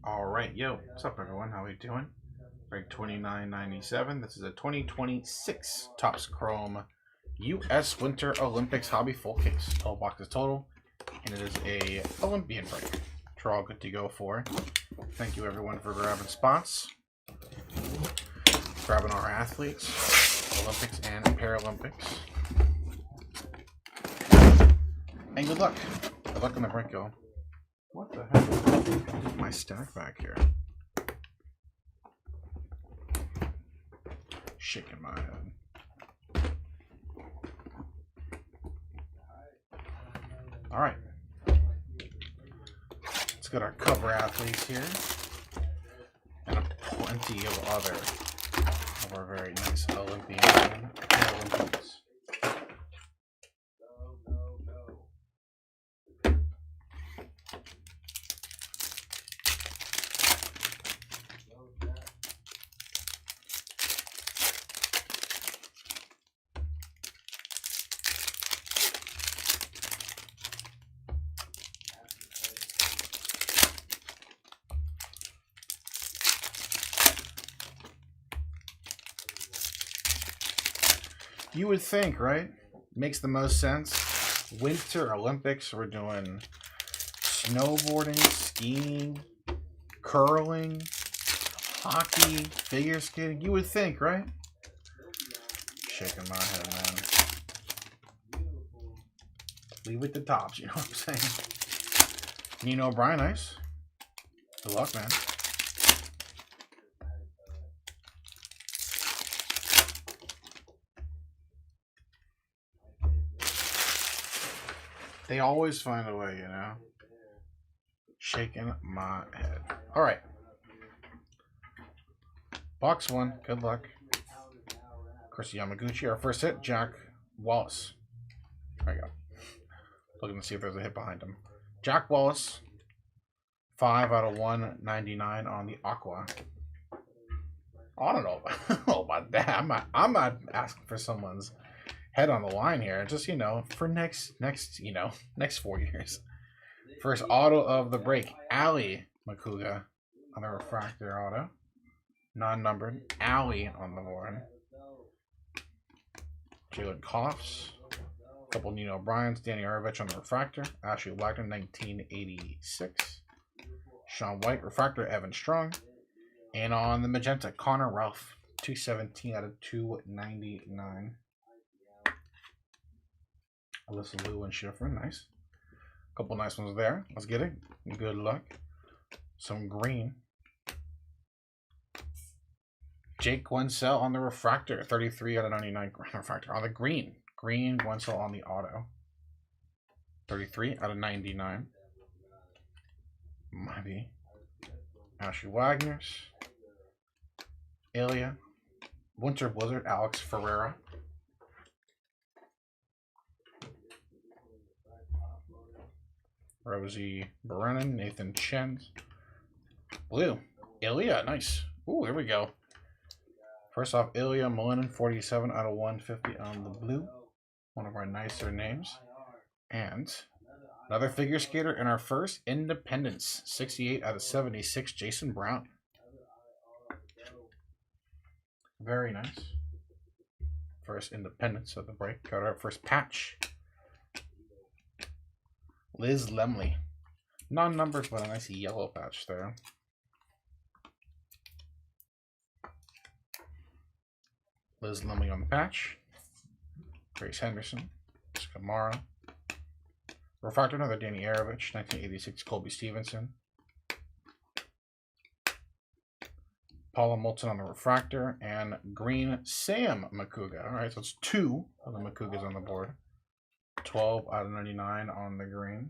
All right, yo, what's up, everyone? How we doing? Break 2997. This is a 2026 Topps Chrome U.S. Winter Olympics Hobby Full Case. 12 boxes total, and it is a Olympian break. Which we're all good to go for. Thank you, everyone, for grabbing spots, grabbing our athletes, Olympics and Paralympics, and good luck. Good luck on the break, y'all. What the heck? My stack back here. Shaking my head. All right. Let's get our cover athletes here. And plenty of other of our very nice Olympian Paralympians. You would think, right? Makes the most sense. Winter Olympics, we're doing snowboarding, skiing, curling, hockey, figure skating. You would think, right? Shaking my head, man. Leave with the tops, you know what I'm saying? Nino O'Brien, nice. Good luck, man. They always find a way, you know? Shaking my head. All right. Box one. Good luck. Chris Yamaguchi. Our first hit, Jack Wallace. There you go. Looking to see if there's a hit behind him. Jack Wallace. 5 out of 199 on the Aqua. I don't know about that. I'm not asking for someone's head on the line here. Just, you know, for next 4 years. First auto of the break, Ali Makuga on the refractor auto. Non-numbered. Ali on the board. Jalen Coughs. A couple Nino O'Briens. Danny Arovich on the refractor. Ashley Wagner, 1986. Sean White, refractor, Evan Strong. And on the magenta, Connor Ralph, 217 out of 299. Alyssa Liu and Schiffer, nice. Couple nice ones there. Let's get it. Good luck. Some green. Jake Gwensel on the refractor, 33 out of 99 refractor. On the green. Green Gwensel on the auto. 33 out of 99. Maybe. Ashley Wagner's. Ilya. Winter Blizzard, Alex Ferreira. Rosie Brennan, Nathan Chen. Blue. Ilya, nice. Ooh, here we go. First off, Ilya Malinin, 47 out of 150 on the blue. One of our nicer names. And another figure skater in our first Independence. 68 out of 76, Jason Brown. Very nice. First Independence of the break. Got our first patch. Liz Lemley. Non-numbered, but a nice yellow patch there. Liz Lemley on the patch. Grace Henderson. Kamara. Refractor, another Danny Arovich. 1986, Colby Stevenson. Paula Moulton on the refractor. And green Sam Makuga. All right, so it's 2 of the Makugas on the board. 12 out of 99 on the green.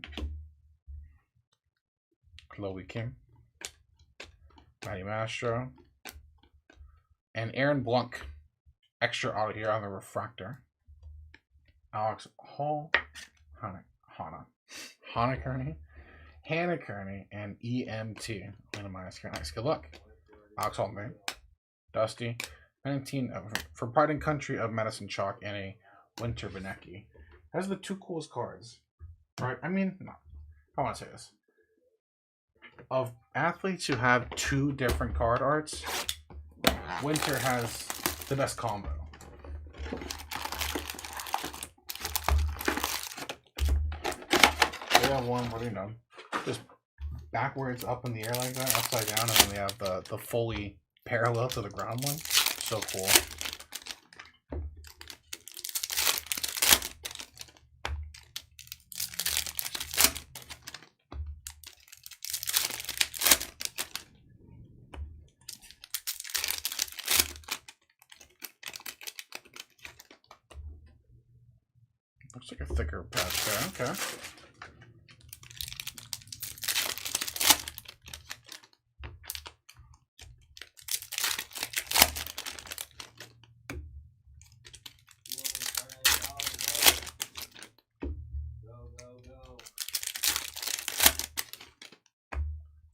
Chloe Kim. Matty Mastro. And Aaron Blunk. Extra auto here on the refractor. Alex Hall. Hannah Kearney. And EMT. Minimize here. Nice. Good luck. Alex Hall, man. Dusty. 19 for Pride and Country of Madison Chalk and a Winter Benecki. That's the two coolest cards. Right? I mean, no. I want to say this. of athletes who have 2 different card arts, Winter has the best combo. They have one where, you know, just backwards up in the air like that, upside down, and then they have the fully parallel to the ground one. So cool. Looks like a thicker patch there. Okay.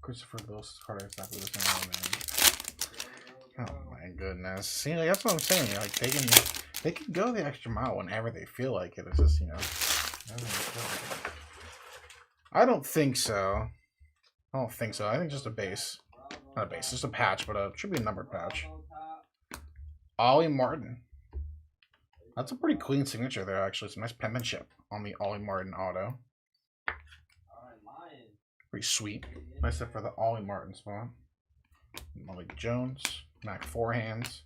Christopher Willis card exactly the same, man. Oh my goodness. See, like, that's what I'm saying. Like they can go the extra mile whenever they feel like it. It's just, you know. I don't think so. I don't think so. I think just a base. Not a base, just a patch, but it should be a numbered patch. Ollie Martin. That's a pretty clean signature there, actually. Some nice penmanship on the Ollie Martin auto. Pretty sweet. Nice set for the Ollie Martin spot. Malik Jones. Mac Forehands.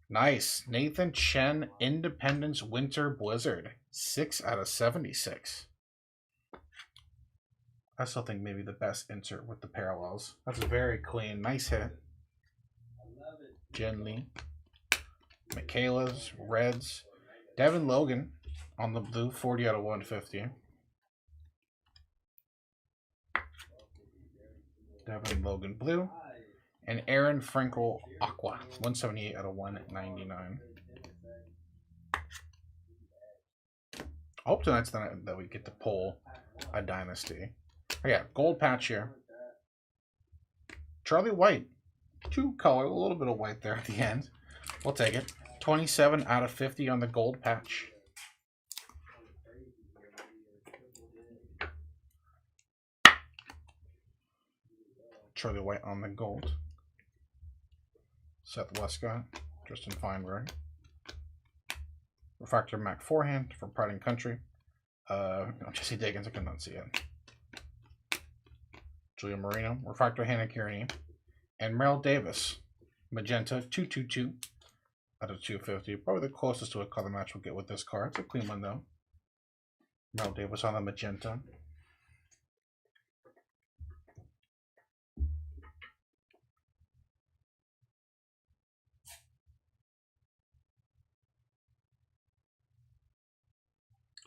Nice. Nathan Chen, Independence Winter Blizzard. 6 out of 76. I still think maybe the best insert with the parallels. That's a very clean, nice hit. Jen Lee. Michaela's, Reds. Devin Logan on the blue, 40 out of 150. Devin Logan blue. And Aaron Frankel Aqua, 178 out of 199. I hope tonight's the night that we get to pull a dynasty. Oh yeah, gold patch here. Charlie White. 2 color, a little bit of white there at the end. We'll take it. 27 out of 50 on the gold patch. Charlie White on the gold. Seth Westcott, Tristan Feinberg. Refractor Mac Forehand from Pride and Country. Jesse Diggins, I cannot see it. Julia Marino, Refractor Hannah Kearney. And Merrill Davis, Magenta 222 out of 250. Probably the closest to a color match we'll get with this card. It's a clean one though. Merrill Davis on the Magenta.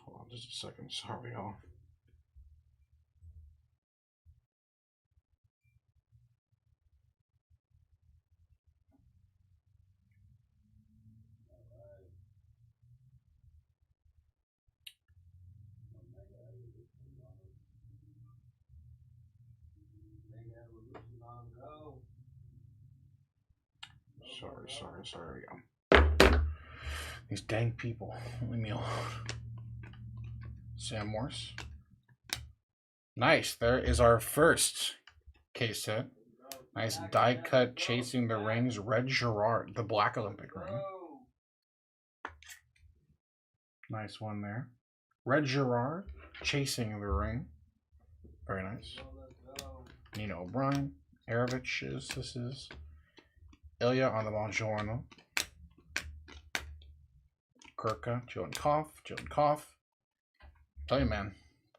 Hold on just a second. Sorry, y'all. Sorry. These dang people. Leave me alone. Sam Morse. Nice. There is our first case set. Nice die cut chasing the rings. Red Gerard, the black Olympic ring. Nice one there. Red Gerard chasing the ring. Very nice. Nino O'Brien. Arovich is this is. Ilya on the Bongiorno. Kirka, Joan Koff. Tell you, man.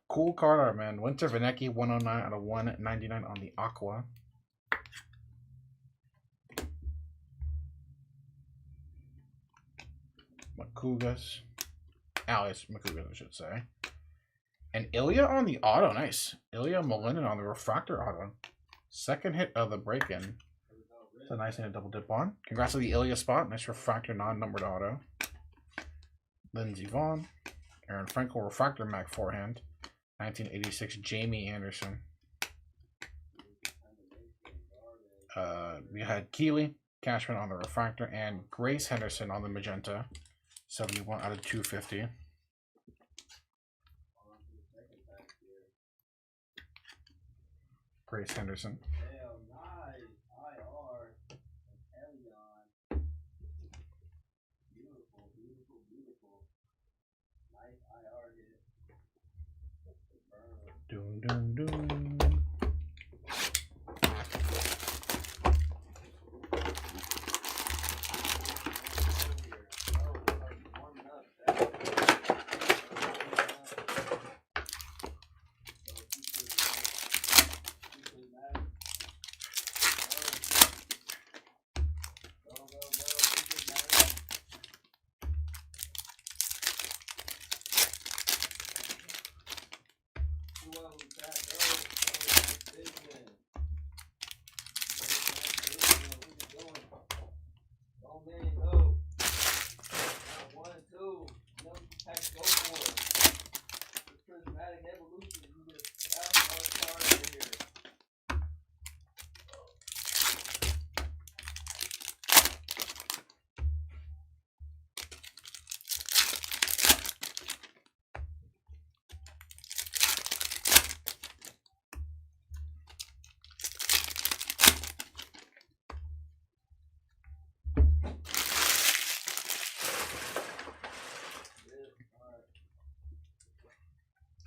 Cool card art, man. Winter Vanecki, 109 out of 199 on the Aqua. Makugas. Alice Makugas, I should say. And Ilya on the auto. Nice. Ilya Molinen on the Refractor auto. Second hit of the break-in. It's a nice thing to double dip on. Congrats to the Ilya spot. Nice Refractor non-numbered auto. Lindsey Vaughn. Aaron Frankel Refractor Mac Forehand. 1986 Jamie Anderson. We had Keeley Cashman on the Refractor and Grace Henderson on the Magenta. 71 out of 250. Grace Henderson. Doom, doom, doom.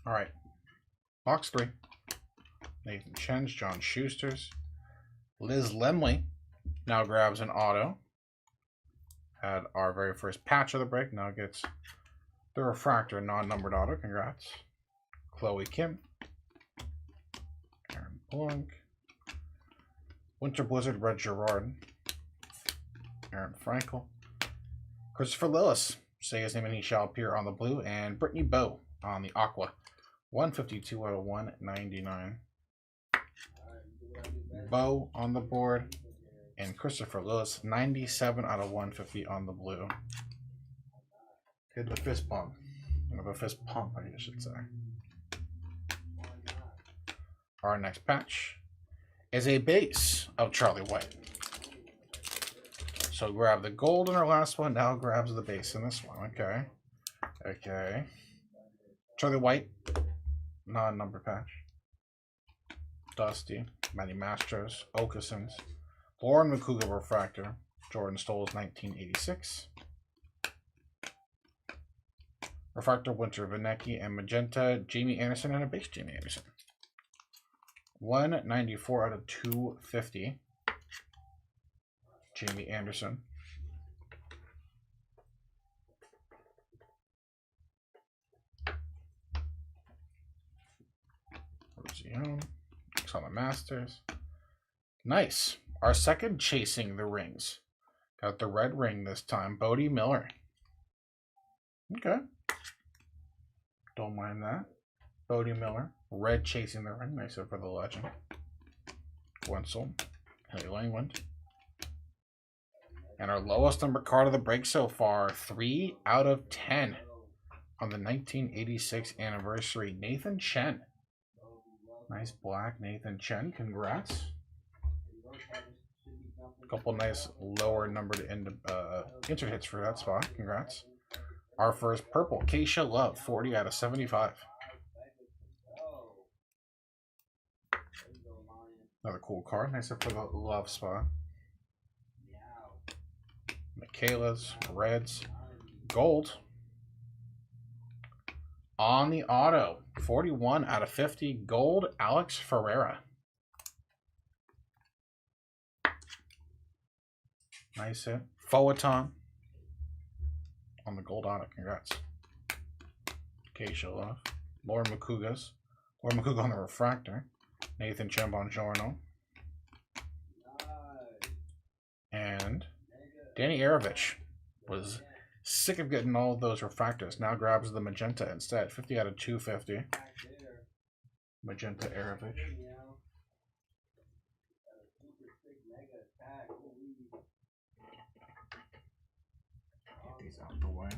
All right, box 3. Nathan Chen's, John Schuster's. Liz Lemley now grabs an auto. Had our very first patch of the break. Now gets the refractor non-numbered auto. Congrats. Chloe Kim. Aaron Blanc. Winter Blizzard, Red Gerard. Aaron Frankel. Christopher Lillis. Say his name and he shall appear on the blue. And Brittany Bowe on the aqua. 152 out of 199. Bowe on the board. And Christopher Lillis, 97 out of 150 on the blue. Hit the fist bump. Or the fist pump, I should say. Our next patch is a base of Charlie White. So grab the gold in our last one, now grabs the base in this one. Okay. Okay. Charlie White, non-number patch. Dusty, Matty Mastros, Okasons, Lauren McCougar refractor, Jordan Stoles 1986. Refractor Winter Vanecki and Magenta, Jamie Anderson, and a base Jamie Anderson. 194 out of 250. Jamie Anderson. Rosione. Looks on the Masters. Nice. Our second chasing the rings. Got the red ring this time. Bodie Miller. Okay. Don't mind that. Bodie Miller. Red chasing the ring. Nice for the legend. Wenzel. Haley Langland. And our lowest number card of the break so far. 3 out of 10. On the 1986 anniversary. Nathan Chen. Nice black Nathan Chen. Congrats. Couple nice lower numbered insert hits for that spot. Congrats. Our first purple, Keisha Love, 40 out of 75. Another cool card. Nice for the Love spot. Michaela's, Reds, Gold. On the auto, 41 out of 50. Gold, Alex Ferreira. Nice hit. Foaton on the gold auto. Congrats. Keisha Love. Lauren McCougas. Lauren McCouga on the refractor. Nathan Chambongiorno. And Danny Arovich was sick of getting all of those refractors. Now grabs the magenta instead. 50 out of 250. Magenta Arovich. Get these out of the way.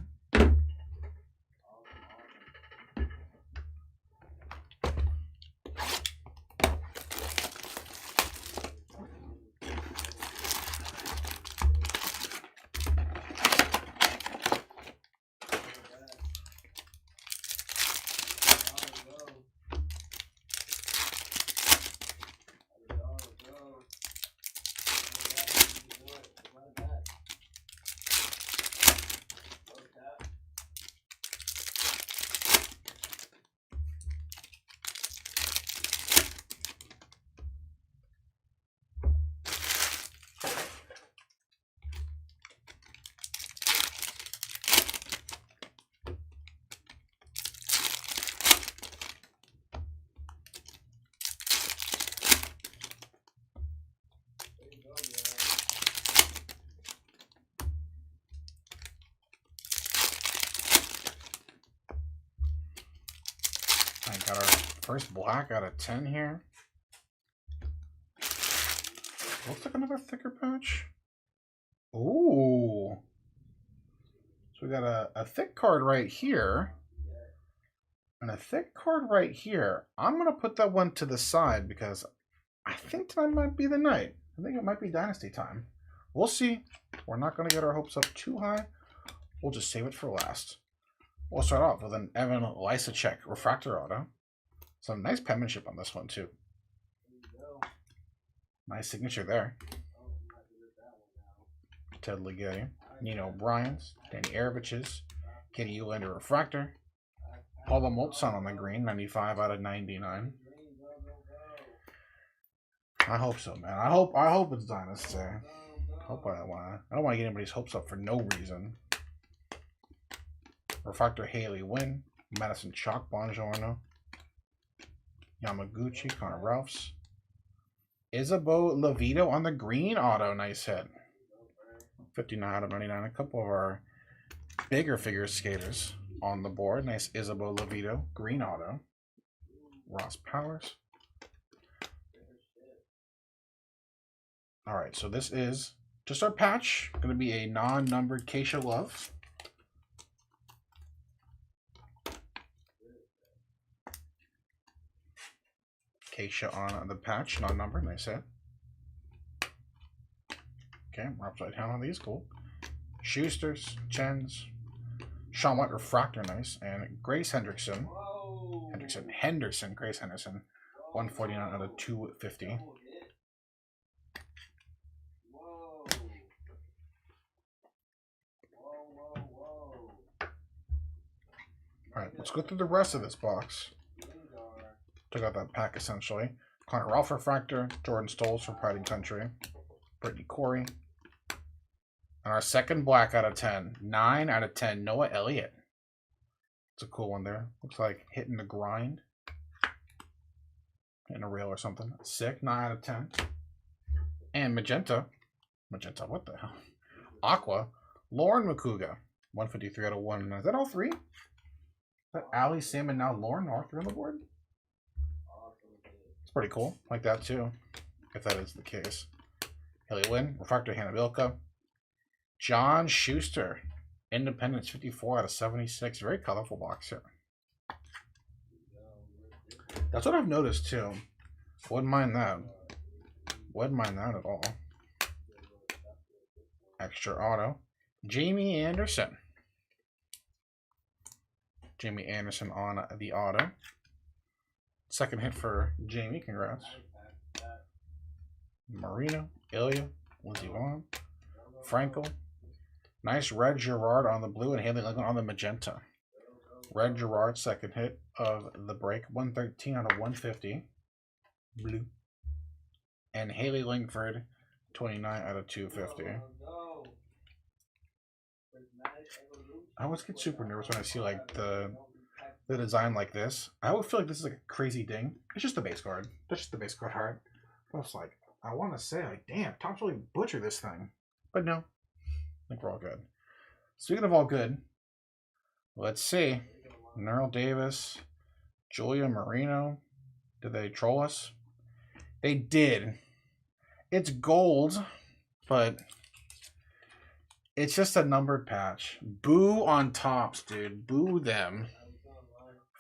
First black out of 10 here. Looks like another thicker patch. Ooh. So we got a thick card right here. And a thick card right here. I'm going to put that one to the side because I think tonight might be the night. I think it might be Dynasty time. We'll see. We're not going to get our hopes up too high. We'll just save it for last. We'll start off with an Evan Lysacek Refractor Auto. Some nice penmanship on this one, too. Nice signature there. Ted Ligeti, Nino Bryant's, Danny Aravich's, Kenny Ulander Refractor, Paula Moltson on the green, 95 out of 99. I hope so, man. I hope it's Dynasty. I don't want to get anybody's hopes up for no reason. Refractor Haley Wynn, Madison Chalk Bongiorno, Yamaguchi, Connor Ralphs, Isabeau Levito on the green auto, nice hit. 59 out of 99. A couple of our bigger figure skaters on the board. Nice Isabeau Levito, green auto. Ross Powers. All right, so this is just our patch. Going to be a non-numbered Keisha Love. Keisha on the patch, non-numbered, nice hit. Okay, we're upside down on these, cool. Schuster's, Chen's, Sean White Refractor, nice, and Grace Henderson. Grace Henderson, 149 out of 250. All right, let's go through the rest of this box. Took out that pack essentially. Connor Ralph Refractor, Jordan Stolz for Pride and Country, Brittany Corey. And our second black out of 10. 9 out of 10, Noah Elliott. It's a cool one there. Looks like hitting the grind. Hitting a rail or something. Sick, 9 out of 10. And Magenta, what the hell? Aqua, Lauren Makuga, 153 out of 1. Is that all three? Is that Ali, Sam, and now Lauren Arthur on the board? It's pretty cool. Like that too, if that is the case. Haley Wynn, Refractor Hannah Vilka. John Schuster, Independence 54 out of 76. Very colorful box here. That's what I've noticed too. Wouldn't mind that. Wouldn't mind that at all. Extra auto. Jamie Anderson. Jamie Anderson on the auto. Second hit for Jamie. Congrats. Marino, Ilya, Lindsey Vaughn, Frankel. Nice Red Gerard on the blue and Haley Lincoln on the magenta. Red Gerard, second hit of the break. 113 out of 150. Blue. And Haley Lingford, 29 out of 250. I always get super nervous when I see like the design like this. I always feel like this is like a crazy ding. It's just the base card. That's just the base card art. I was like, I want to say like, damn, Tom's really butchered this thing. But no. I think we're all good. Speaking of all good, let's see. Nerl Davis, Julia Marino. Did they troll us? They did. It's gold, but it's just a numbered patch. Boo on tops, dude. Boo them.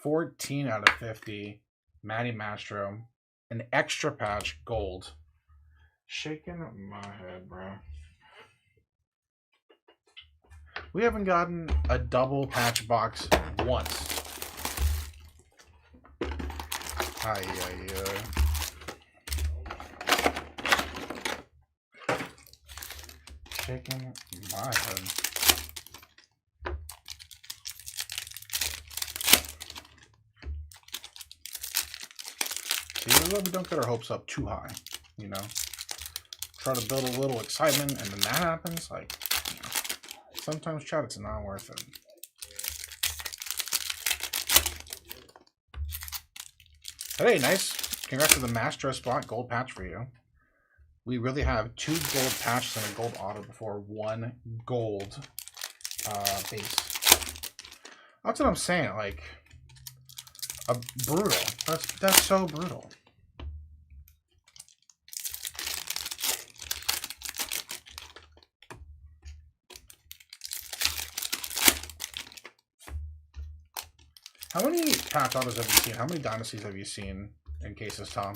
14 out of 50. Maddie Mastro. An extra patch, gold. Shaking my head, bro. We haven't gotten a double patch box once. Shaking my head. See, we don't get our hopes up too high, you know. Try to build a little excitement, and then that happens, like, you know, sometimes, chat, it's not worth it. Hey, nice. Congrats to the Master spot. Gold patch for you. We really have 2 gold patches and a gold auto before 1 gold base. That's what I'm saying. Like, Brutal. That's so brutal. How many patch autos have you seen? How many dynasties have you seen in cases, Tom?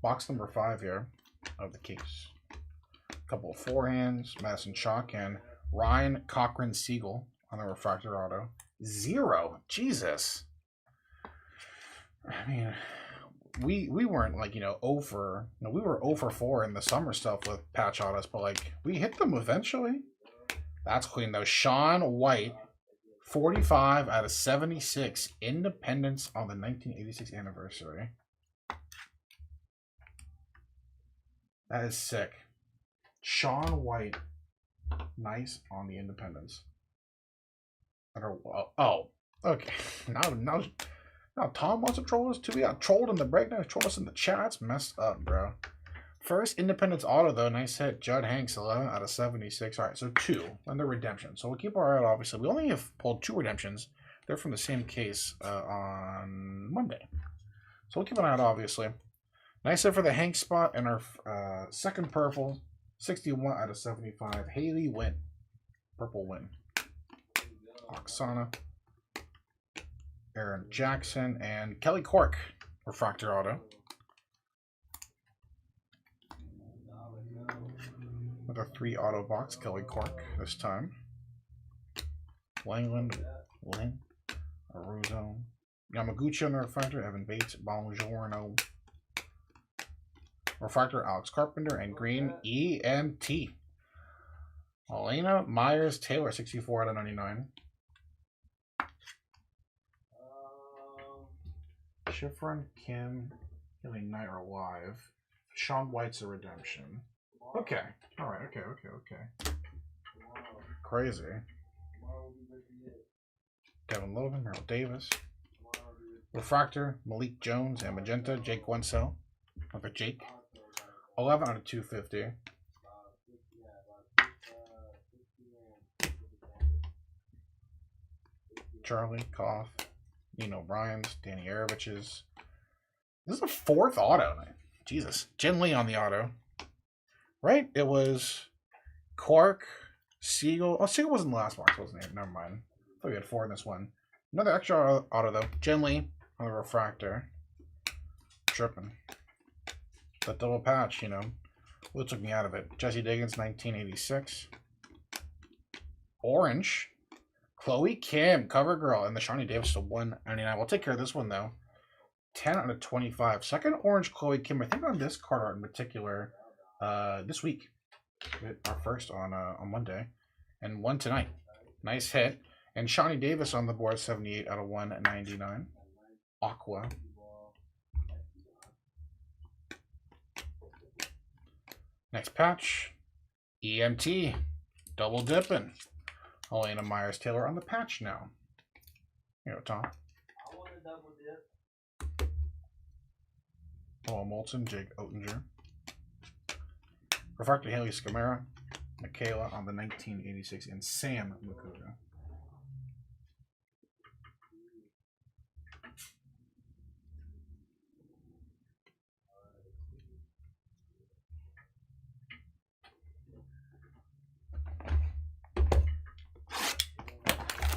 Box number 5 here of the case. A couple of forehands, Madison Chalk, and Ryan Cochran Siegel on the refractor auto. 0. Jesus. I mean, we weren't like, you know, over. No, we were over 4 in the summer stuff with patch autos, but like we hit them eventually. That's clean though. Sean White, 45 out of 76, Independence on the 1986 anniversary. That is sick. Sean White, nice on the Independence. Oh, okay. Now Tom wants to troll us too. We got trolled in the breakdown. Trolled us in the chats. Messed up, bro. First Independence auto though. Nice hit. Judd Hanks, 11 out of 76. All right, so 2 and the redemption. So we'll keep our eye out. Obviously, we only have pulled 2 redemptions. They're from the same case on Monday. So we'll keep an eye out. Obviously, nice hit for the Hanks spot and our second purple. 61 out of 75. Haley Wynn, purple win. Oksana. Aaron Jackson, and Kelly Cork, refractor auto. With a 3 auto box, Kelly Cork this time. Langland, Lynn, Aruzo, Yamaguchi on the refractor, Evan Bates, Bongiorno. Refractor, Alex Carpenter, and green, EMT. Elena Myers Taylor, 64 out of 99. Schifrin, Kim, Killing Knight are live. Sean White's a redemption. Okay. Alright, okay. Crazy. Devin Logan, Merrill Davis. Refractor, Malik Jones, and Magenta, Jake Wensell. Okay, Jake. 11 out of 250. Charlie, Koff. Nino Bryans, Danny Aravich's. This is a 4th auto. Jesus. Jen Lee on the auto. Right? It was Clark, Siegel. Oh, Siegel wasn't the last box, wasn't it? Never mind. I thought we had 4 in this one. Another extra auto, though. Jen Lee on the refractor. Tripping. That double patch, you know. What took me out of it? Jesse Diggins, 1986. Orange. Chloe Kim, cover girl, and the Shawnee Davis to 199. We'll take care of this one though. 10 out of 25. Second orange Chloe Kim. I think on this card art in particular, this week. Our first on Monday, and 1 tonight. Nice hit. And Shawnee Davis on the board, 78 out of 199. Aqua. Next patch, EMT, double dipping. Elena Myers Taylor on the patch now. Here, Tom. I want to double dip. Paul Moulton, Jake Oettinger. Refractor Haley Scamara, Michaela on the 1986, and Sam Makuga.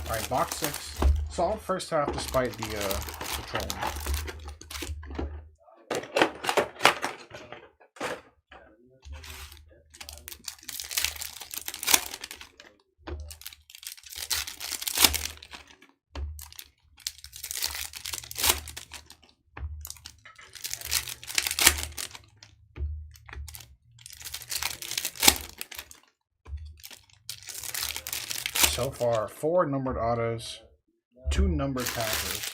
All right, box 6. Solid first half despite the trolling. So far, 4 numbered autos, 2 numbered patches.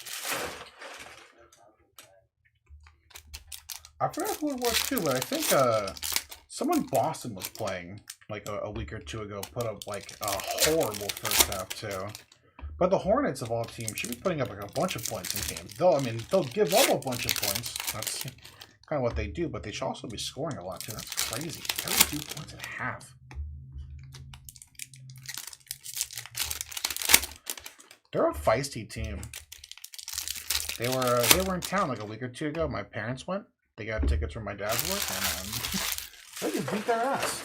I forgot who it was too, but I think someone Boston was playing like a week or 2 ago. Put up like a horrible first half too. But the Hornets of all teams should be putting up like a bunch of points in games. They'll give up a bunch of points. That's kind of what they do, but they should also be scoring a lot too. That's crazy. 32 points at half. They're a feisty team. They were in town like a week or two ago. My parents went. They got tickets from my dad's work, and they just beat their ass.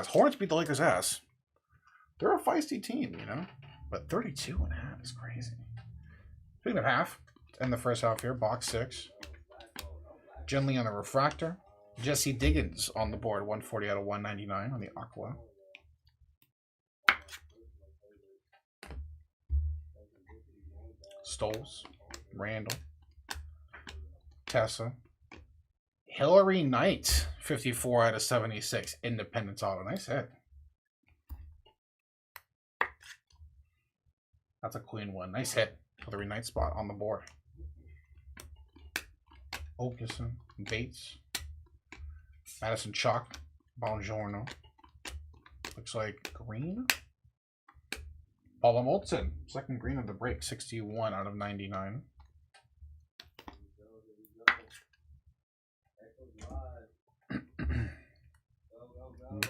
Hornets beat the Lakers' ass. They're a feisty team, you know. But 32 and a half is crazy. Speaking of half, in the first half here, box 6. Gently on the refractor. Jesse Diggins on the board, 140 out of 199 on the Aqua. Stoles, Randall, Tessa, Hillary Knight, 54 out of 76, Independence Auto. Nice hit. That's a clean one. Nice hit. Hillary Knight spot on the board. Okeson, Bates, Madison Chalk, Bongiorno. Looks like green. Paula Moltzen, second green of the break, 61 out of 99.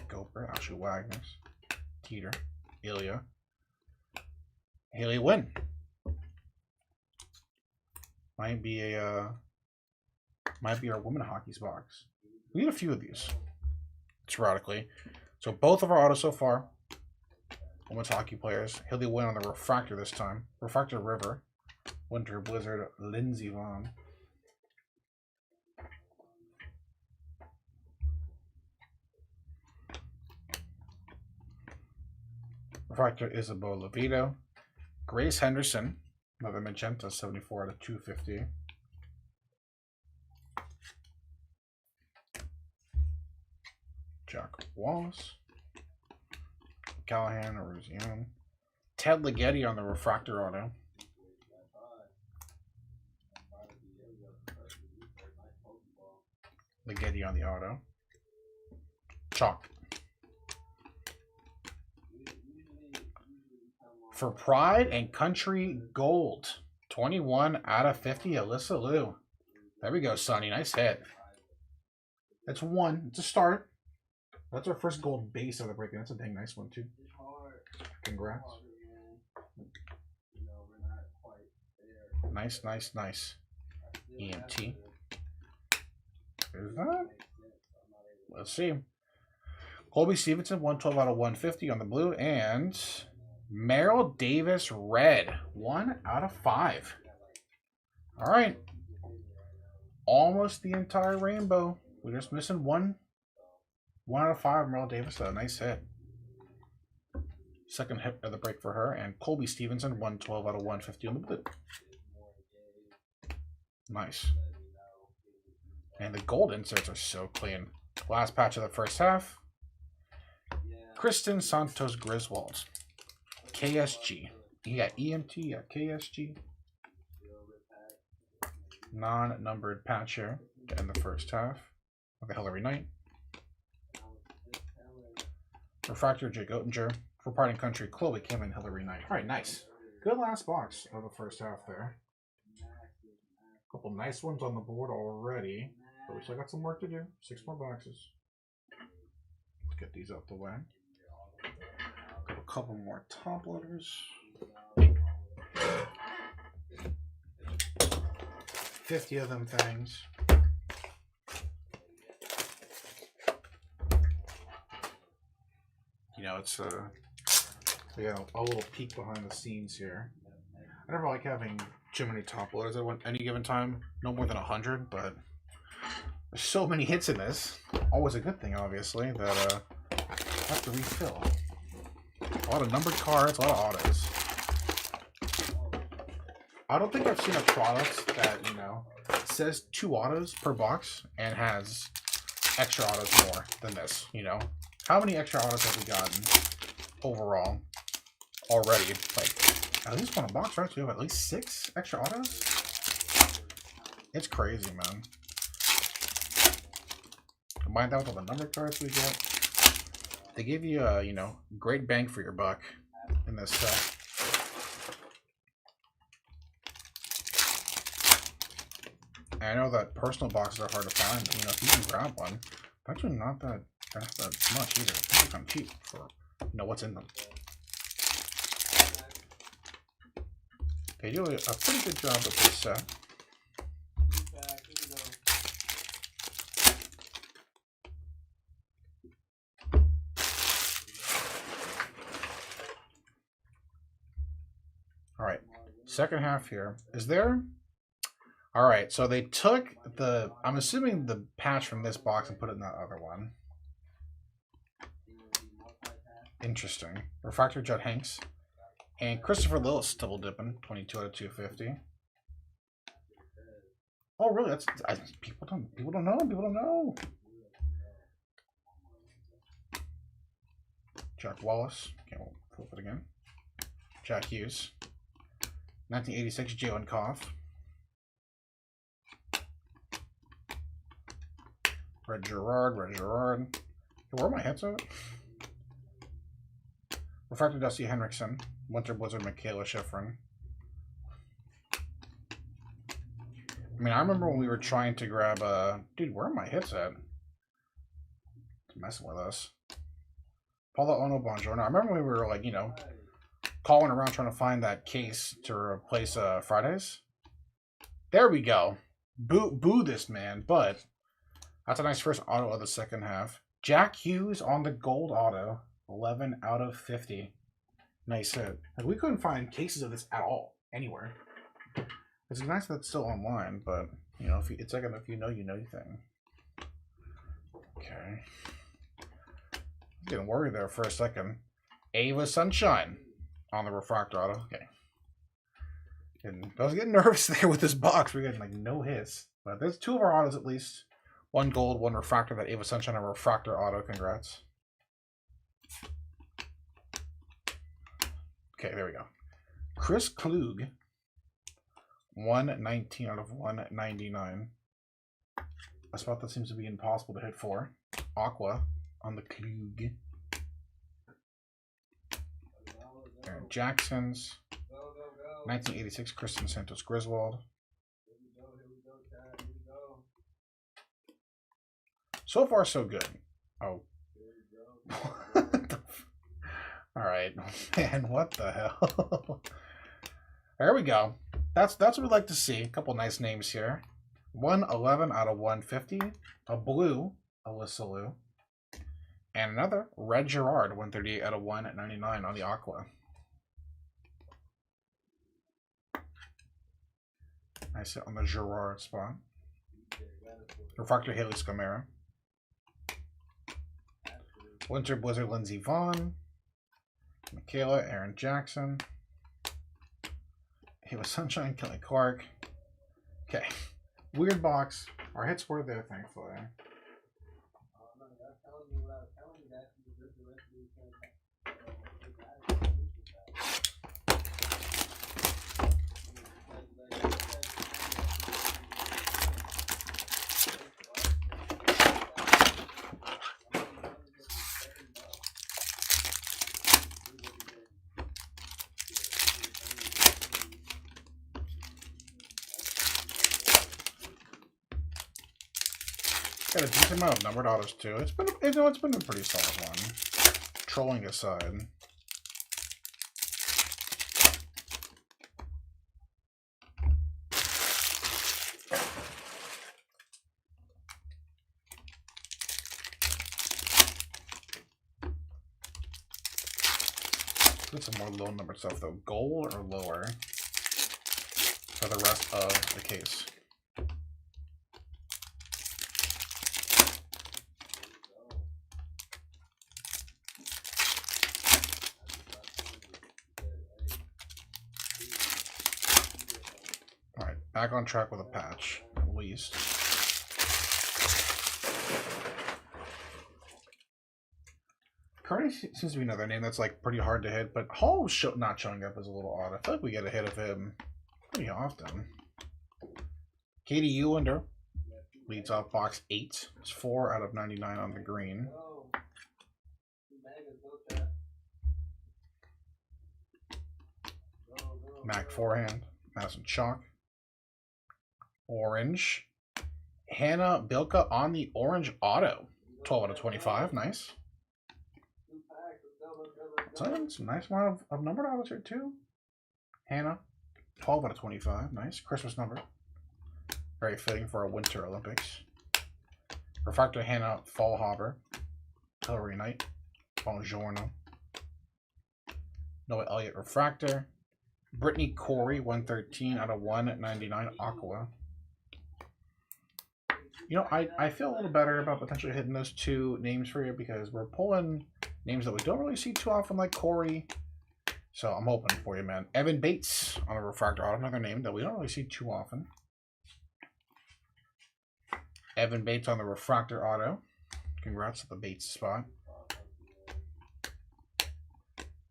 Gopher, Ashley Wagner, Teeter, Ilya, Haley Wynn. Might be our women hockey's box. We need a few of these sporadically. So both of our autos so far, women's hockey players. Haley Wynn on the refractor this time. Refractor River, Winter Blizzard, Lindsey Vonn. Refractor Isabel Levito. Grace Henderson, another magenta, 74 out of 250. Jack Wallace. Callahan, Eruzion. Ted Ligeti on the refractor auto. Ligeti on the auto. Chalk. For Pride and Country Gold, 21 out of 50, Alyssa Liu. There we go, Sonny. Nice hit. That's one. It's a start. That's our first gold base of the break. That's a dang nice one, too. Congrats. Nice, nice, nice. EMT. Is that? Let's see. Colby Stevenson, 112 out of 150 on the blue. And Merrill Davis red, 1 out of 5. All right. Almost the entire rainbow. We're just missing one. 1 out of 5, Merrill Davis. A nice hit. Second hit of the break for her. And Colby Stevenson, 112 out of 150 on the blue. Nice. And the gold inserts are so clean. Last patch of the first half. Kristen Santos Griswold. KSG. You got EMT, you got KSG. Non-numbered patch here to end the first half. Okay, Hillary Knight. Refractor, Jake Oettinger. For Pride and Country, Chloe Kim and Hillary Knight. All right, nice. Good last box of the first half there. Couple nice ones on the board already. But we still got some work to do. 6 more boxes. Let's get these out the way. Got a couple more top loaders. 50 of them things. You know, it's we got a little peek behind the scenes here. I never like having too many top loaders at any given time. No more than 100, but there's so many hits in this. Always a good thing, obviously, that I have to refill. A lot of numbered cards, a lot of autos. I don't think I've seen a product that, you know, says 2 autos per box and has extra autos more than this, you know? How many extra autos have we gotten overall already? Like, at least one a box, right? We have at least 6 extra autos? It's crazy, man. Combine that with all the numbered cards we get. They give you a, you know, great bang for your buck in this set. And I know that personal boxes are hard to find, but, you know, if you can grab one, it's actually not that much either. It's actually kind of cheap for, you know, what's in them. They do a pretty good job with this set. Alright, second half here. Is there... Alright, so they took the... I'm assuming the patch from this box and put it in that other one. Interesting. Refractor Judd Hanks. And Christopher Lillis double dipping. 22 out of 250. Oh, really? That's... people don't know. People don't know. Jack Wallace. Okay, we'll flip it again. Jack Hughes. 1986 Jalen Koff. Red Gerard. Where are my hits at? Refractor Dusty Henriksen. Winter Blizzard Michaela Schifrin. I mean, I remember when we were trying to grab dude, where are my hits at? It's messing with us. Paula Ono Bonjour. I remember we were like, you know, calling around trying to find that case to replace Fridays. There we go. Boo this man, but that's a nice first auto of the second half. Jack Hughes on the gold auto. 11 out of 50. Nice hit. Like, we couldn't find cases of this at all, anywhere. It's nice that it's still online, but, you know, it's like if you know thing. Okay. Getting worried there for a second. Ava Sunshine on the refractor auto. Okay. And I was getting nervous there with this box. We're getting like no hits. But there's two of our autos at least. One gold, one refractor. That Ava Sunshine, a refractor auto. Congrats. Okay, there we go. Chris Klug. 119 out of 199. A spot that seems to be impossible to hit for. Aqua on the Klug. Aaron Jackson's. 1986 Kristen Santos Griswold. So far, so good. Oh. Alright. Man, what the hell? There we go. That's what we'd like to see. A couple nice names here. 111 out of 150. A blue Alyssa Liu. And another Red Gerard, 138 out of 199 on the Aqua. Nice hit on the Gerard spot. Refractor Haley Scamara. Winter Blizzard Lindsey Vaughn. Michaela Aaron Jackson. Ava Sunshine Kelly Clark. Okay. Weird box. Our hits were there, thankfully. Got a decent amount of numbered autos too. It's been a pretty solid one. Trolling aside. Get some more low numbered stuff though. Gold or lower for the rest of the case. Alright, back on track with a patch, at least. Cardi seems to be another name that's like pretty hard to hit, but Hall not showing up is a little odd. I feel like we get a hit of him pretty often. Katie Ulander leads off box 8. It's 4 out of 99 on the green. Mac forehand. Madison Chalk. Orange. Hannah Bilka on the orange auto. 12 out of 25. Nice. Some nice amount of numbered autos here, too. Hannah, 12 out of 25. Nice. Christmas number. Very fitting for a Winter Olympics. Refractor Hannah Fallhaber. Hillary Knight. Bongiorno. Noah Elliott Refractor. Brittany Corey, 113 out of 199. Aqua. You know, I feel a little better about potentially hitting those two names for you because we're pulling names that we don't really see too often, like Corey. So I'm hoping for you, man. Evan Bates on a refractor auto, another name that we don't really see too often. Evan Bates on the refractor auto. Congrats at the Bates spot.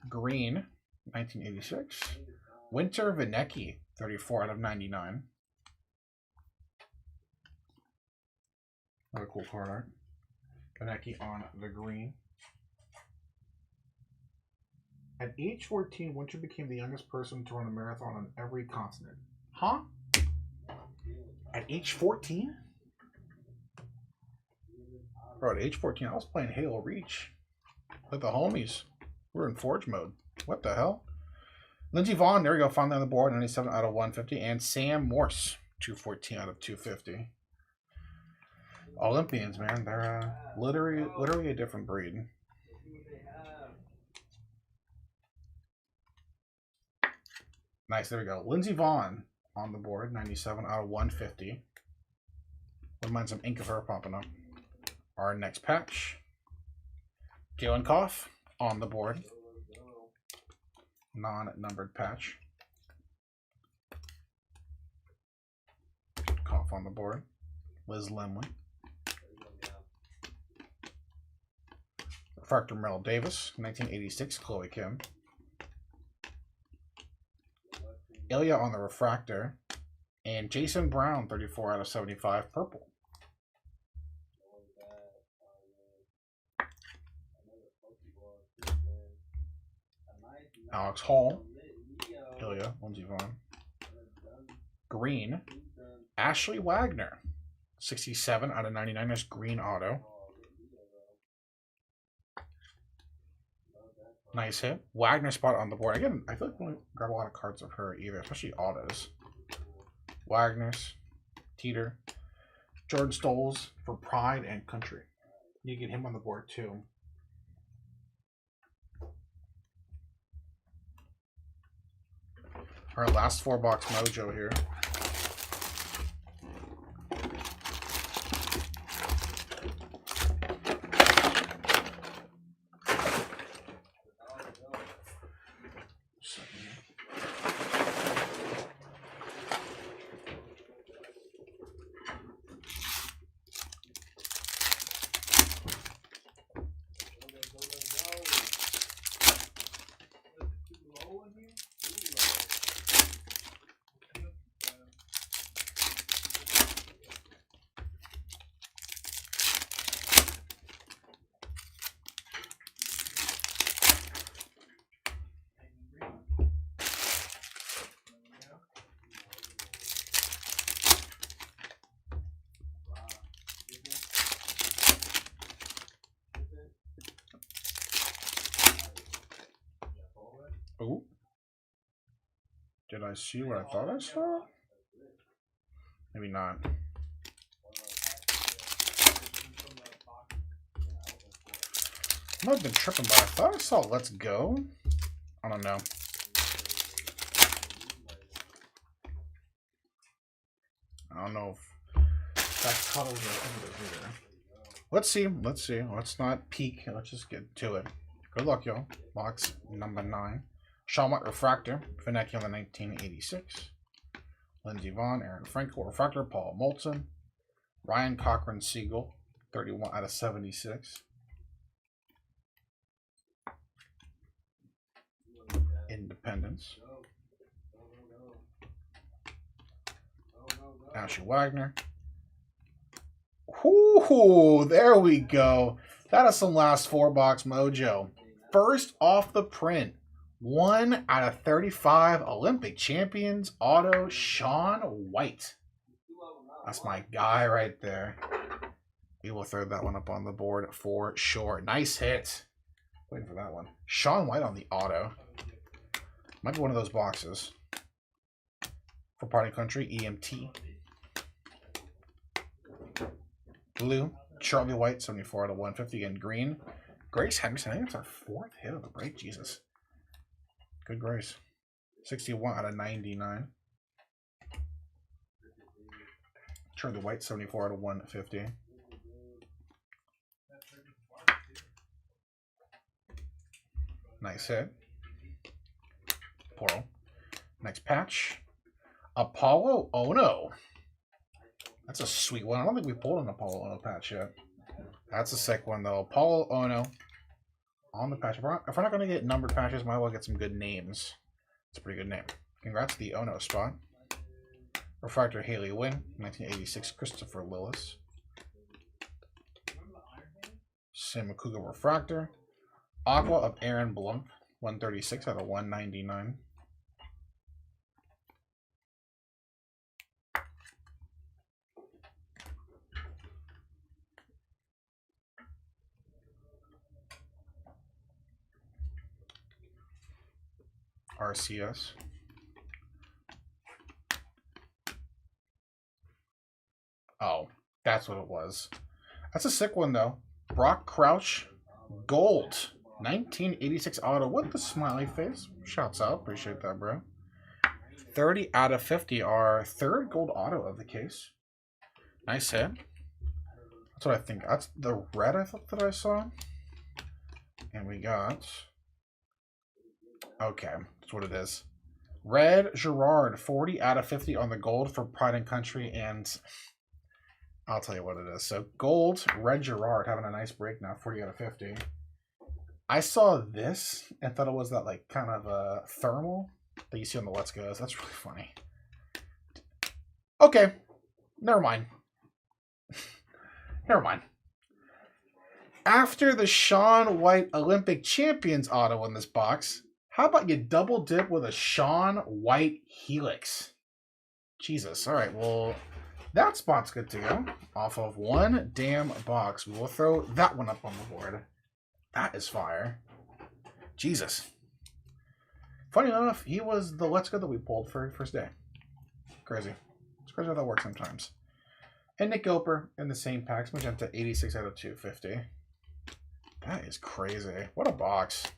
Green, 1986. Winter Vinecki, 34 out of 99. What a cool card art. Vinecki on the green. At age 14, Winter became the youngest person to run a marathon on every continent. Huh? At age 14? Bro, at age 14, I was playing Halo Reach. With the homies. We're in Forge mode. What the hell? Lindsey Vaughn, there we go. Finally on the board. 97 out of 150. And Sam Morse, 214 out of 250. Olympians, man. They're literally a different breed. Nice, there we go. Lindsey Vaughn on the board, 97 out of 150. Wouldn't mind some ink of her popping up. Our next patch. Jalen Koff on the board. Non-numbered patch. Koff on the board. Liz Lemley. Refractor Merrill Davis, 1986, Chloe Kim. Ilya on the refractor. And Jason Brown, 34 out of 75, purple. Alex Hall. Ilya, Lindsey Vaughn. Green. Ashley Wagner, 67 out of 99. That's green auto. Nice hit. Wagner spot on the board. Again, I feel like we don't grab a lot of cards of her either, especially autos. Wagner's, Teeter, Jordan Stolz for Pride and Country. You get him on the board too. Our last 4-box mojo here. Oh. Did I see what I thought I saw? Maybe not. I might have been tripping, but I thought I saw Let's Go. I don't know. I don't know if that's cuddles or either. Let's see. Let's see. Let's not peek. Let's just get to it. Good luck, y'all. Box number 9. Shalmut Refractor. Vinecki on the 1986. Lindsey Vaughn. Aaron Frankel Refractor. Paul Moulton. Ryan Cochran Siegel. 31 out of 76. Independence. Ashley Wagner. Ooh, there we go. That is some last 4-box mojo. First off the print, 1 out of 35 Olympic champions auto, Shaun White. That's my guy right there. We will throw that one up on the board for sure. Nice hit. Waiting for that one. Shaun White on the auto. Might be one of those boxes. For Party Country, EMT. Blue, Charlie White, 74 out of 150. And green, Grace Henderson. I think it's our 4th hit of the break. Jesus. Good Grace. 61 out of 99. Charlie White, 74 out of 150. Nice hit. Portal. Next patch. Apollo Ono. That's a sweet one. I don't think we pulled an Apollo Ono patch yet. That's a sick one, though. Apollo Ono on the patch. If we're not going to get numbered patches, might as well get some good names. It's a pretty good name. Congrats to the Ono spot. Refractor Haley Wynn, 1986 Christopher Lillis. Sam Makuga Refractor. Aqua of Aaron Blump, 136 out of 199. RCS. Oh, that's what it was. That's a sick one, though. Brock Crouch, gold. 1986 auto with the smiley face. Shouts out. Appreciate that, bro. 30 out of 50. Our 3rd gold auto of the case. Nice hit. That's what I think. That's the red I thought that I saw. And we got... Okay, that's what it is. Red Gerard, 40 out of 50 on the gold for Pride and Country, and I'll tell you what it is. So gold, Red Gerard having a nice break now, 40 out of 50. I saw this and thought it was that like kind of a thermal that you see on the Let's Go's. That's really funny. Okay, never mind. Never mind. After the Shaun White Olympic Champions auto in this box, how about you double dip with a Shaun White Helix? Jesus. All right, well, that spot's good to go. Off of one damn box. We will throw that one up on the board. That is fire. Jesus. Funny enough, he was the Let's Go that we pulled for first day. Crazy. It's crazy how that works sometimes. And Nick Gilper in the same packs. Magenta 86 out of 250. That is crazy. What a box.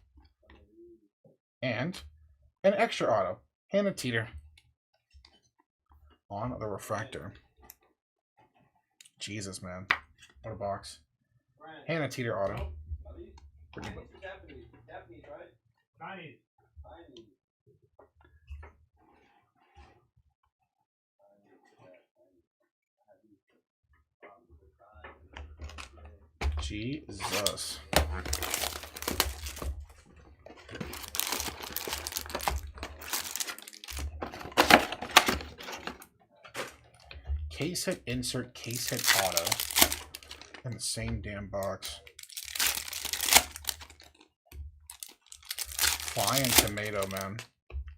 And an extra auto. Hannah Teeter on the refractor. Jesus, man. What a box. Hannah Teeter auto. Pretty good. Japanese, right? Chinese. Jesus. Case hit insert, case hit auto in the same damn box. Flying tomato, man.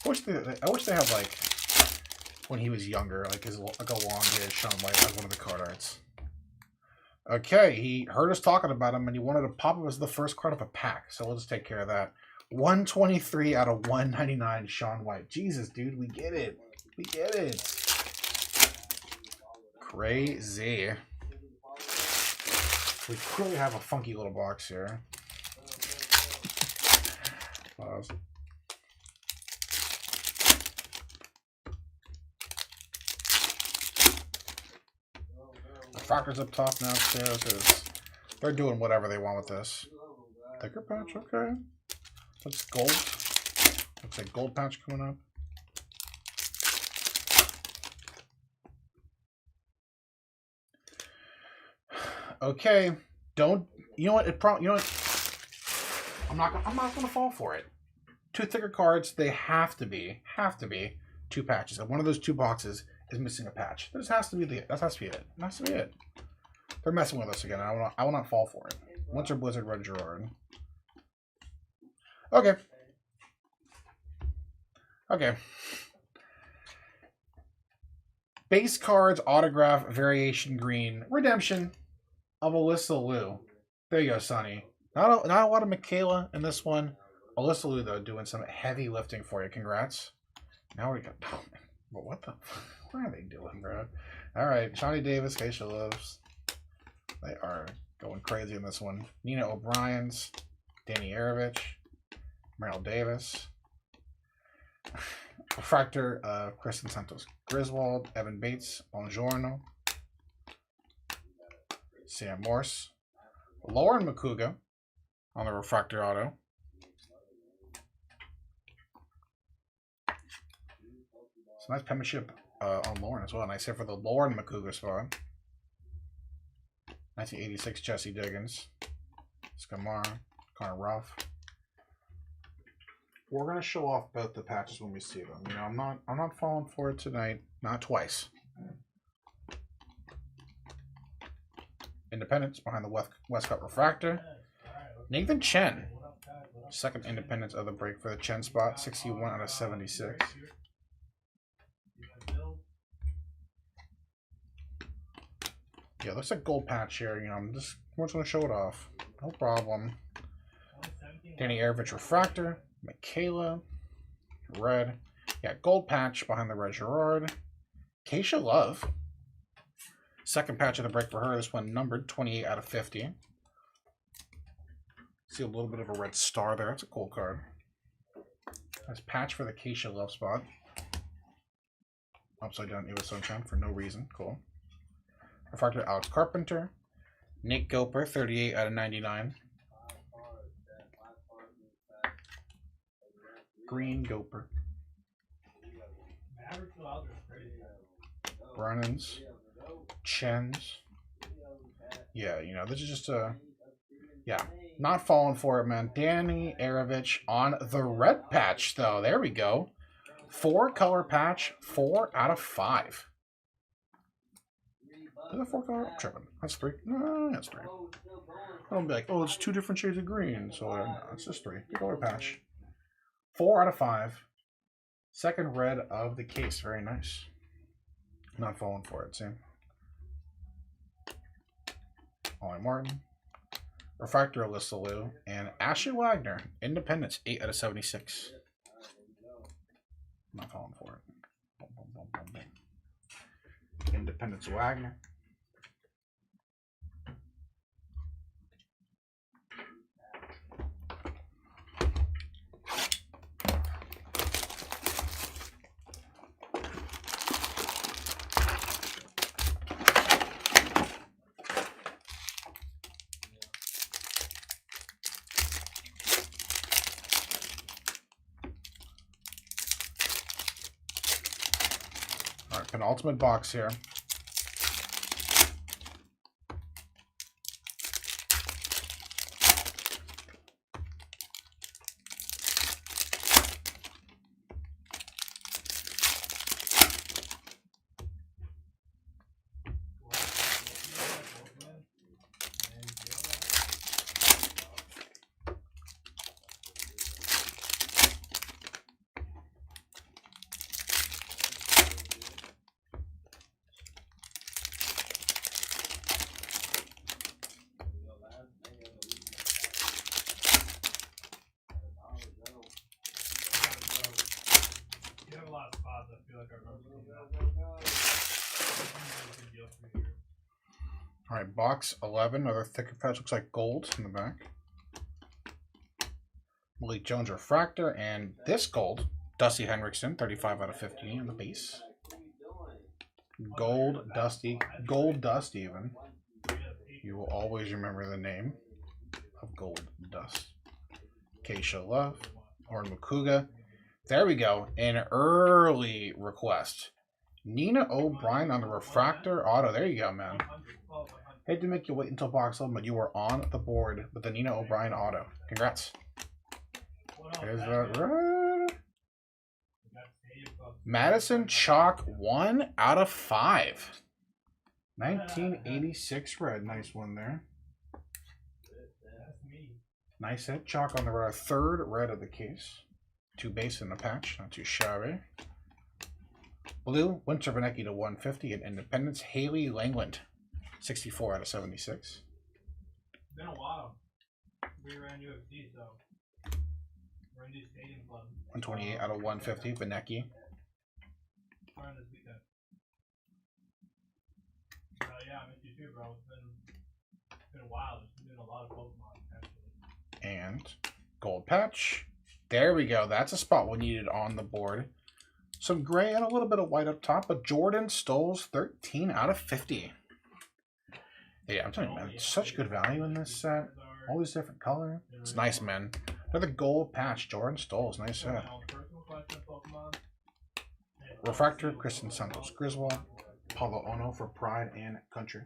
I wish they had like when he was younger, like his like a long-haired Shaun White as one of the card arts. Okay, he heard us talking about him and he wanted to pop him as the first card of a pack, so we'll just take care of that. 123 out of 199, Shaun White. Jesus, dude, we get it. We get it. Crazy. We clearly have a funky little box here. Pause. Fractors up top now upstairs because they're doing whatever they want with this. Thicker patch, okay. Looks gold. Looks like gold patch coming up. Okay, don't. You know what? You know what? I'm not gonna fall for it. 2 thicker cards. They have to be 2 patches, and one of those 2 boxes is missing a patch. That has to be it. That has to be it. That has to be it. They're messing with us again. I will not fall for it. Winter Blizzard, Red Gerard. Okay. Okay. Base cards, autograph, variation green, redemption of Alyssa Liu. There you go, Sonny. Not a lot of Michaela in this one. Alyssa Liu, though, doing some heavy lifting for you. Congrats. Now we got... Oh, man. Well, what the... What are they doing, bro? All right. Johnny Davis, Keisha Loves. They are going crazy in this one. Nina O'Brien's. Danny Arovich. Merrill Davis. Refractor, Kristen Santos Griswold. Evan Bates. Bongiorno. Sam Morse. Lauren Makuga on the refractor auto. It's a nice penmanship on Lauren as well. Nice hit for the Lauren Makuga spot. 1986 Jesse Diggins. Scamar. Connor Ruff. We're gonna show off both the patches when we see them. You know, I'm not falling for it tonight. Not twice. Independence behind the Westcott Refractor. Nathan Chen. Second Independence of the break for the Chen spot. 61 out of 76. Yeah, looks like gold patch here. You know, I'm just going to show it off. No problem. Danny Arovich Refractor. Michaela. Red. Yeah, gold patch behind the Red Gerard. Keisha Love. Second patch of the break for her. This one numbered 28 out of 50. See a little bit of a red star there. That's a cool card. Nice patch for the Keisha Love spot. Upside down Eva Sunshine for no reason. Cool. Refractor Alex Carpenter. Nick Goper, 38 out of 99. Green Goper. Brennan's. Chen's. Yeah, you know, this is just a... Yeah, not falling for it, man. Danny Arovich on the red patch, though. There we go. 4-color patch, 4 out of 5. Is that 4-color? I'm tripping. That's 3. No, that's 3. I don't be like, oh, it's 2 different shades of green. So, no, it's just 3. 3-color patch. 4 out of 5. Second red of the case. Very nice. Not falling for it, see? Ollie Martin. Refractor Alyssa Liu. And Ashley Wagner. Independence. 8 out of 76. Not falling for it. Boom, boom, boom, boom, boom. Independence Wagner. Penultimate box here. All right, box 11, another thicker patch. Looks like gold in the back. Malik Jones Refractor, and this gold, Dusty Henriksen, 35 out of 50 on the base. Gold Dusty, Gold Dust even. You will always remember the name of Gold Dust. Keisha Love, or Makuga. There we go, an early request. Nina O'Brien on the Refractor Auto. There you go, man. Hate to make you wait until box 11, but you were on the board with the Nina O'Brien Auto. Congrats. There's that red. Madison Chalk, 1 out of 5. 1986 red. Nice one there. Nice hit. Chalk on the third red of the case. 2 base in the patch. Not too shabby. Blue, Winter Benecki to 150, and Independence, Haley Langland, 64 out of 76. Been a while. We ran UFC, so we're in the Stadium Club. 128 out of 150, Benecki. Starting this weekend. Yeah, I miss you too, bro. It's been a while. There's been a lot of Pokemon, actually. And gold patch. There we go. That's a spot we needed on the board. Some gray and a little bit of white up top, but Jordan Stolz, 13 out of 50. Yeah, I'm telling you, man, it's such good value in this set. All these different colors. It's nice, man. Another gold patch, Jordan Stolz, nice set. Refractor, Kristen Santos Griswold, Paulo Ono for Pride and Country.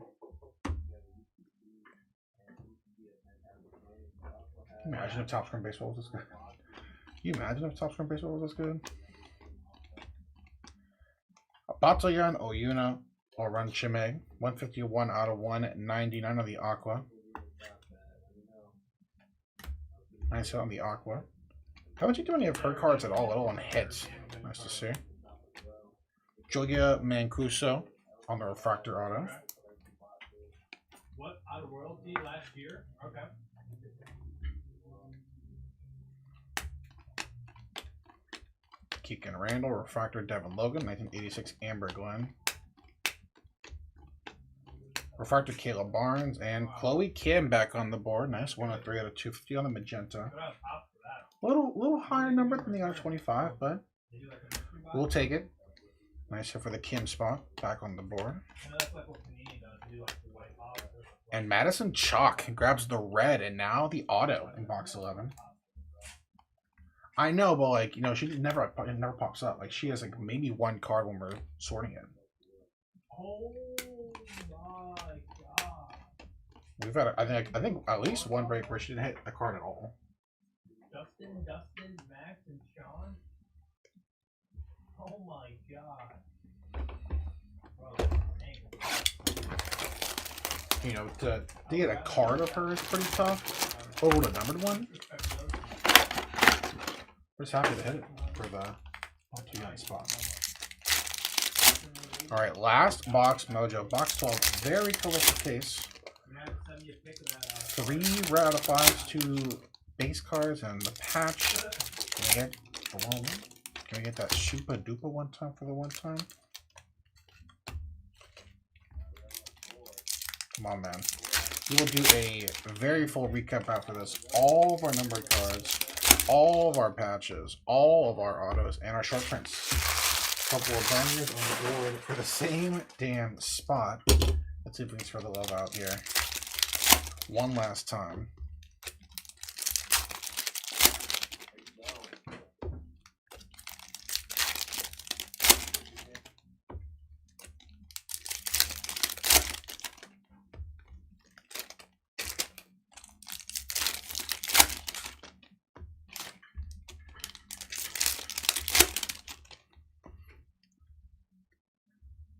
Can you imagine if Top Screen Baseball was this good? Can you imagine if Top Screen Baseball was this good? Batayan Oyuna Oran Chime, 151 out of 199 on the Aqua. Nice hit on the Aqua. Haven't you do any of her cards at all on hits? Nice to see. Julia Mancuso on the Refractor Auto. What? Out of royalty last year? Okay. Keegan Randall, Refractor Devin Logan, 1986 Amber Glenn. Refractor Caleb Barnes and Chloe Kim back on the board. Nice, 103 out of 250 on the Magenta. A little higher number than the R25, but we'll take it. Nice hit for the Kim spot back on the board. And Madison Chalk grabs the red and now the auto in box 11. I know, but like, you know, it never pops up. Like, she has like maybe one card when we're sorting it. Oh my god! We've had, I think at least one break where she didn't hit a card at all. Dustin, Max, and Sean. Oh my god! Bro, You know, to get a card of her is pretty tough. Oh, the numbered one. We're just happy to hit it for the 2-9 spot. Alright, last box mojo. Box 12, very colorful case. 3 red out of 5s, 2 base cards, and the patch. Can we get the one? Can we get that Shupa Dupa one time for the one time? Come on, man. We will do a very full recap after this. All of our numbered cards, all of our patches, all of our autos, and our short prints. Couple of bangers on the board for the same damn spot. Let's see if we can throw the love out here one last time.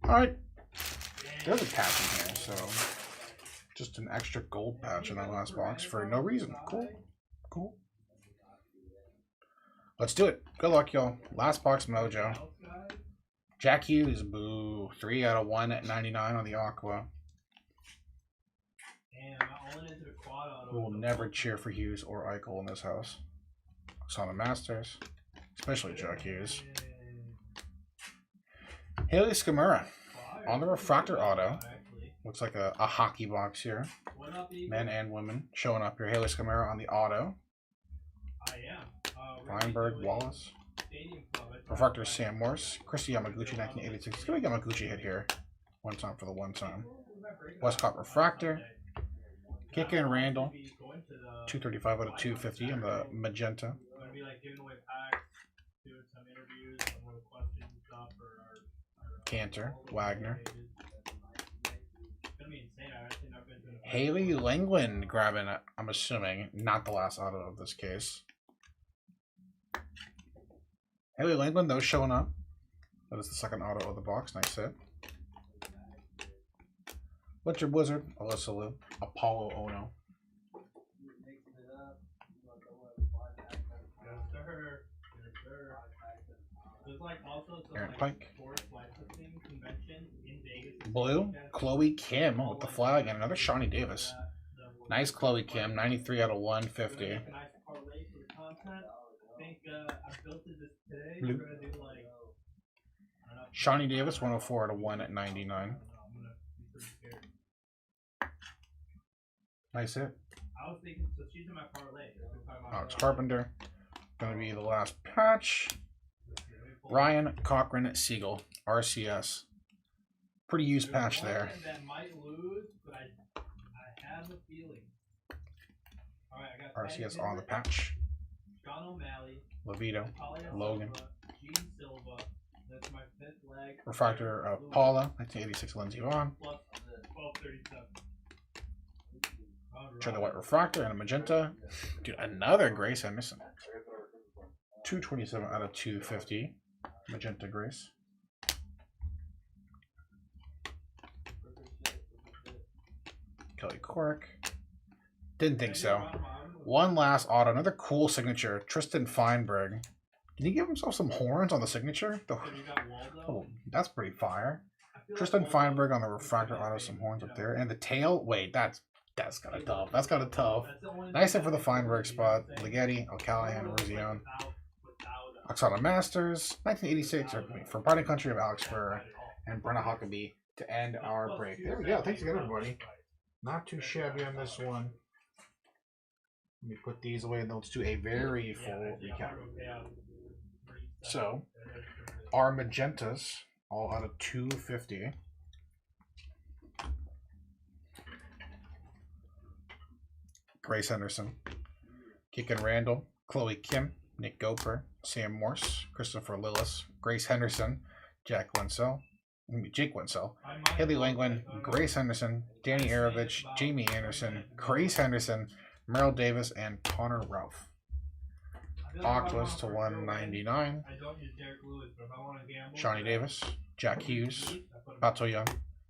Alright, there's a patch in here, so just an extra gold patch in that last box for no reason. Cool, cool. Let's do it. Good luck, y'all. Last box mojo. Jack Hughes, boo. 3 out of 199 on the Aqua. We will never cheer for Hughes or Eichel in this house. Sonic Masters, especially Jack Hughes. Haley Skamura on the Refractor Auto. Looks like a hockey box here. Men and women showing up here. Haley Skamura on the Auto. Feinberg, Wallace. Refractor Sam Morse. Christy Yamaguchi, 1986. Let's get a Yamaguchi hit here. One time for the one time. Westcott Refractor. Kicker and Randall. 235 out of 250 on the Magenta. Cantor, Wagner. Haley Langland grabbing it, I'm assuming, not the last auto of this case. Haley Langland, though, showing up. That is the second auto of the box. Nice hit. Winter Blizzard, Alyssa Liu, Apollo Ono. Aaron Pike. Blue, Chloe Kim with the flag and another Shawnee Davis. Nice Chloe Kim, 93 out of 150. Blue. Shawnee Davis, 104 out of 1 at 99. Nice hit. Alex Carpenter. Going to be the last patch. Ryan Cochran Siegel, RCS. Pretty used patch there. RCS on the patch. Levito, Logan. Refractor of Paula, 1986 Lindsey Vaughn. Try the white refractor and a magenta. Dude, another Grace Henderson. 227 out of 250. Magenta Grace. Kelly Cork. Didn't think so. One last auto. Another cool signature. Tristan Feinberg. Did he give himself some horns on the signature? Oh, that's pretty fire. Tristan Feinberg on the refractor auto. Some horns up there. And the tail. Wait, that's kind of tough. That's kind of tough. Nice hit for the Feinberg spot. Ligeti, O'Callahan, Rosione. Oksana Masters, 1986, for Pride and Country of Alex Burr and Brenna Huckabee to end our break. There we go. Thanks again, everybody. Not too shabby on this one. Let me put these away and let's do a very full recap. So, our magentas, all out of 250. Grace Henderson, Keegan Randall, Chloe Kim, Nick Gopher, Sam Morse, Christopher Lillis, Grace Henderson, Jake Winsell, Haley Langland, Grace Henderson, Danny Arovich, Jamie Anderson, Grace Henderson, Merrill Davis, and Connor Ralph. Octopus to 199. Shawnee Davis, Jack Hughes, Bato Young,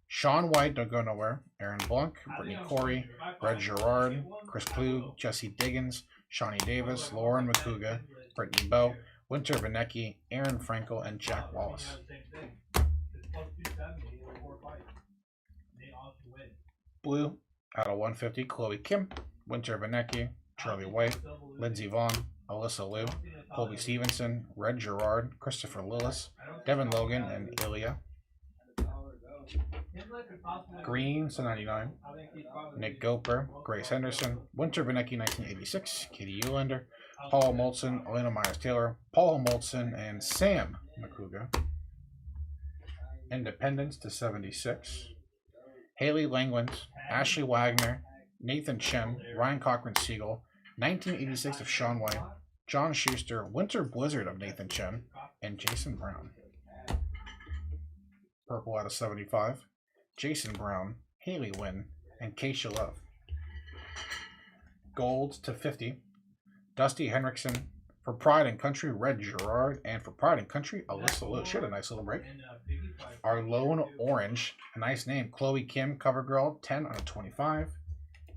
Sean White, don't go nowhere, Aaron Blanc, Brittany Corey, Red Gerard, Chris Klug, Jesse Diggins, Shawnee Davis, Lauren McCouga, Brittany Bowe, Winter Vanecki, Aaron Frankel, and Jack Wallace. Blue, out of 150, Chloe Kim, Winter Vanecki, Charlie White, Lindsey Vaughn, Alyssa Liu, Colby Stevenson, Red Gerard, Christopher Lillis, Devin Logan, and Ilya. Green, to 99, Nick Gopher, Grace Henderson, Winter Vanecki, 1986, Katie Eulander, Paul Molson, Elena Myers-Taylor, Paul Molson, and Sam McCouga. Independence to 76. Haley Langland, Ashley Wagner, Nathan Chen, Ryan Cochran Siegel, 1986 of Sean White, John Schuster, Winter Blizzard of Nathan Chen, and Jason Brown. Purple out of 75. Jason Brown, Haley Wynn, and Keisha Love. Gold to 50. Dusty Henriksen. For Pride and Country, Red Gerard. And for Pride and Country, Alyssa Liu. She had a nice little break. Our Lone Orange, a nice name, Chloe Kim, CoverGirl, 10 out of 25.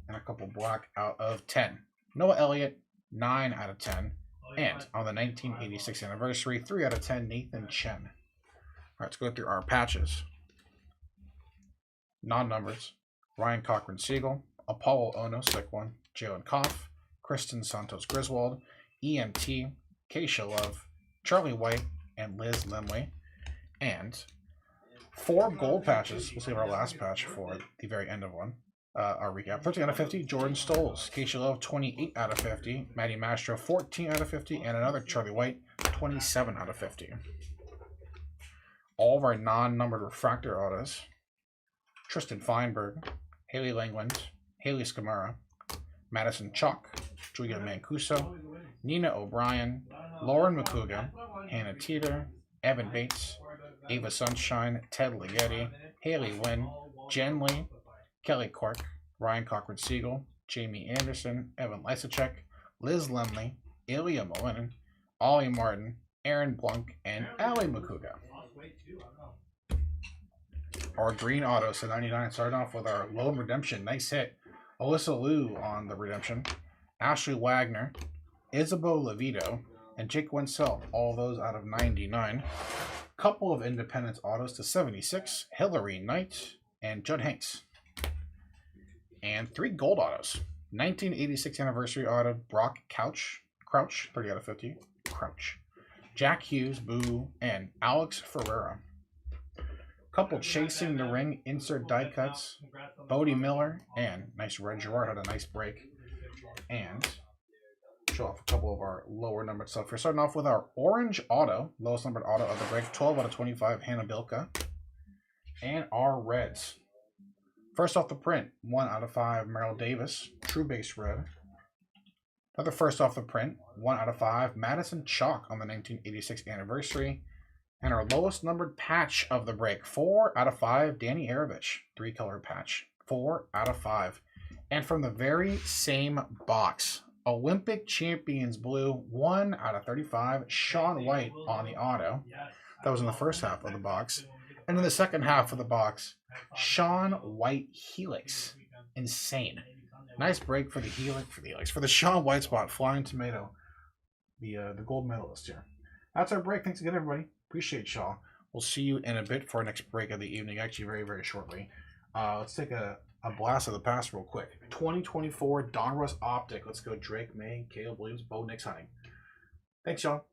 And a couple black out of 10. Noah Elliott, 9 out of 10. And on the 1986 anniversary, 3 out of 10, Nathan Chen. All right, let's go through our patches. Non-numbers. Ryan Cochran Siegel, Apollo Ono, sick one, Jalen Koff, Kristen Santos Griswold, EMT, Keisha Love, Charlie White, and Liz Lemley. And 4 gold patches. We'll save our last patch for the very end of one. Our recap. 13 out of 50, Jordan Stoles. Keisha Love, 28 out of 50. Maddie Mastro, 14 out of 50. And another Charlie White, 27 out of 50. All of our non-numbered refractor autos. Tristan Feinberg, Haley Langland, Haley Scamara, Madison Chalk, Julia Mancuso, Nina O'Brien, Lauren McCouga, Hannah Teeter, Evan Bates, Ava Sunshine, Ted Ligeti, Haley Wynn, Jen Lee, Kelly Cork, Ryan Cochran Siegel, Jamie Anderson, Evan Lysacek, Liz Lemley, Ilya Malinin, Ollie Martin, Aaron Blunk, and Allie McCouga. Our green autos to 99, starting off with our Lone Redemption. Nice hit. Alyssa Liu on the Redemption. Ashley Wagner, Isabeau Levito, and Jake Winsell. All those out of 99. couple of Independence autos to 76, Hillary Knight and Judd Hanks. And 3 gold autos. 1986 anniversary auto, Brock Crouch, 30 out of 50, Crouch. Jack Hughes, Boo, and Alex Ferreira. Couple chasing the ring, insert die cuts, Bodie Miller, and nice Red Gerard had a nice break. And show off a couple of our lower numbered stuff. We're starting off with our orange auto, lowest numbered auto of the break, 12 out of 25, Hannah Bilka. And our reds. First off the print, 1 out of 5, Merrill Davis, true base red. Another first off the print, 1 out of 5, Madison Chalk on the 1986 anniversary. And our lowest numbered patch of the break, 4 out of 5, Danny Arovich, 3-color patch, 4 out of 5. And from the very same box, Olympic Champions Blue, 1 out of 35, Sean White on the auto. That was in the first half of the box. And in the second half of the box, Sean White Helix. Insane. Nice break for the Helix. For the Sean White spot, Flying Tomato, the gold medalist here. That's our break. Thanks again, everybody. Appreciate y'all. We'll see you in a bit for our next break of the evening, actually very, very shortly. Let's take a blast of the past real quick. 2024 Donruss Optic. Let's go Drake, May, Caleb Williams, Bo Nix Hunting. Thanks, y'all.